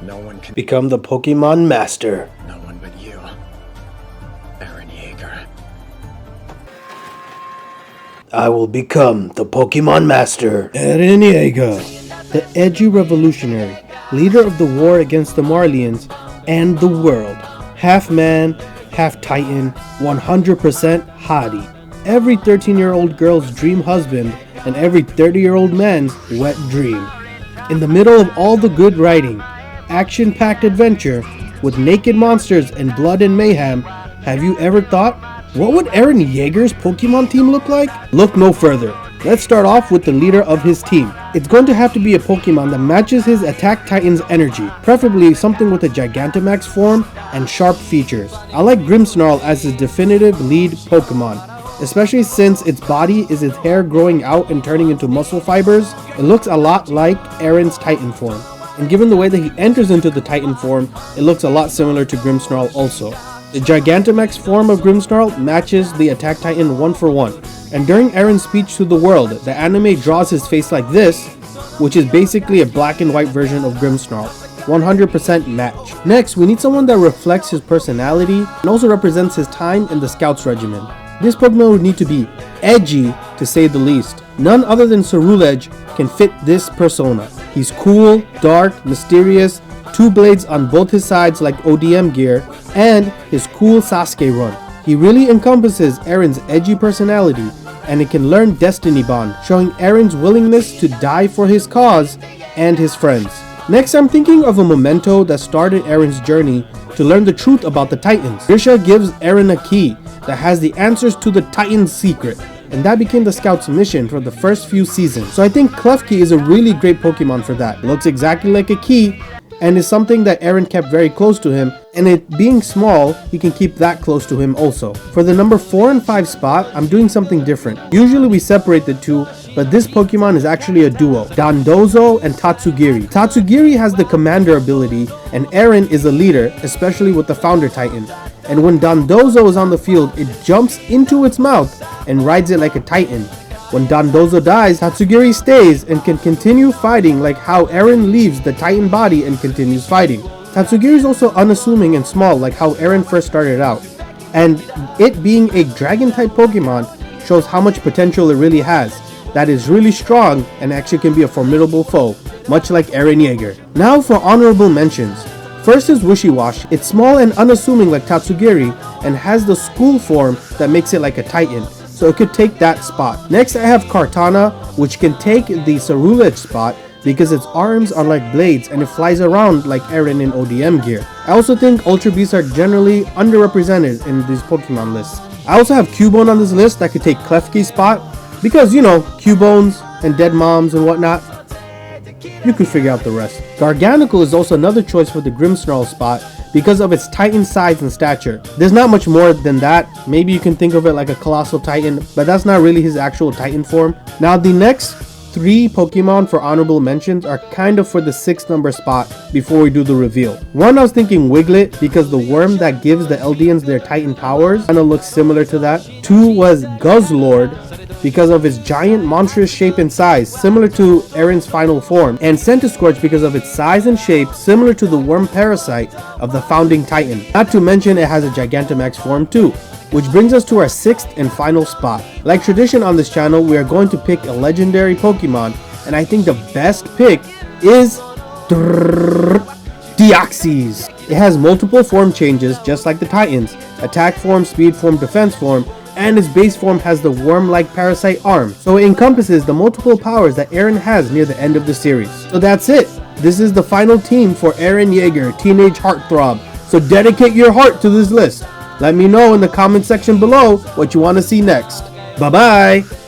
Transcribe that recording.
No one can become the Pokemon Master. No one but you, Eren Yeager. I will become the Pokemon Master. Eren Yeager, the edgy revolutionary, leader of the war against the Marlayians and the world. Half man, half titan, 100% hottie. Every 13-year-old girl's dream husband and every 30-year-old man's wet dream. In the middle of all the good writing, action-packed adventure with naked monsters and blood and mayhem, have you ever thought, what would Eren Yeager's Pokemon team look like? Look no further. Let's start off with the leader of his team. It's going to have to be a Pokemon that matches his Attack Titan's energy, preferably something with a Gigantamax form and sharp features. I like Grimsnarl as his definitive lead Pokemon, especially since its body is its hair growing out and turning into muscle fibers. It looks a lot like Eren's Titan form, and given the way that he enters into the Titan form, it looks a lot similar to Grimsnarl also. The Gigantamax form of Grimsnarl matches the Attack Titan 1 for 1. And during Eren's speech to the world, the anime draws his face like this, which is basically a black and white version of Grimsnarl. 100% match. Next, we need someone that reflects his personality and also represents his time in the Scouts Regiment. This Pokemon would need to be edgy, to say the least. None other than Cerulege can fit this persona. He's cool, dark, mysterious, 2 blades on both his sides like ODM gear, and his cool Sasuke run. He really encompasses Eren's edgy personality, and it can learn Destiny Bond, showing Eren's willingness to die for his cause and his friends. Next, I'm thinking of a memento that started Eren's journey to learn the truth about the Titans. Grisha gives Eren a key that has the answers to the Titan's secret, and that became the Scouts' mission for the first few seasons. So I think Klefki is a really great Pokemon for that. It looks exactly like a key, and is something that Eren kept very close to him, and it being small, he can keep that close to him also. For the number 4 and 5 spot, I'm doing something different. Usually we separate the two, but this Pokemon is actually a duo, Dondozo and Tatsugiri. Tatsugiri has the commander ability, and Eren is a leader, especially with the founder Titan. And when Dondozo is on the field, it jumps into its mouth and rides it like a Titan. When Dondozo dies, Tatsugiri stays and can continue fighting like how Eren leaves the Titan body and continues fighting. Tatsugiri is also unassuming and small like how Eren first started out. And it being a dragon-type Pokemon shows how much potential it really has. That is really strong and actually can be a formidable foe, much like Eren Yeager. Now for honorable mentions. First is Wishiwash. It's small and unassuming like Tatsugiri and has the school form that makes it like a Titan, so it could take that spot. Next I have Kartana, which can take the Cerulege spot because its arms are like blades and it flies around like Eren in ODM gear. I also think Ultra Beasts are generally underrepresented in these Pokemon lists. I also have Cubone on this list that could take Klefki's spot because, you know, Cubones and dead moms and whatnot. You could figure out the rest. Garganical is also another choice for the Grimsnarl spot because of its Titan size and stature. There's not much more than that. Maybe you can think of it like a Colossal Titan, but that's not really his actual Titan form. Now the next 3 Pokemon for honorable mentions are kind of for the 6th number spot before we do the reveal. 1, I was thinking Wiglet because the worm that gives the Eldians their Titan powers kind of looks similar to that. 2 was Guzzlord because of its giant monstrous shape and size, similar to Eren's final form, and Centiskorch because of its size and shape, similar to the worm parasite of the founding Titan. Not to mention it has a Gigantamax form too. Which brings us to our 6th and final spot. Like tradition on this channel, we are going to pick a legendary Pokemon, and I think the best pick is Deoxys. It has multiple form changes just like the Titans, attack form, speed form, defense form, and its base form has the worm-like parasite arm, so it encompasses the multiple powers that Eren has near the end of the series. So that's it. This is the final team for Eren Yeager, Teenage Heartthrob. So dedicate your heart to this list. Let me know in the comment section below what you want to see next. Bye bye!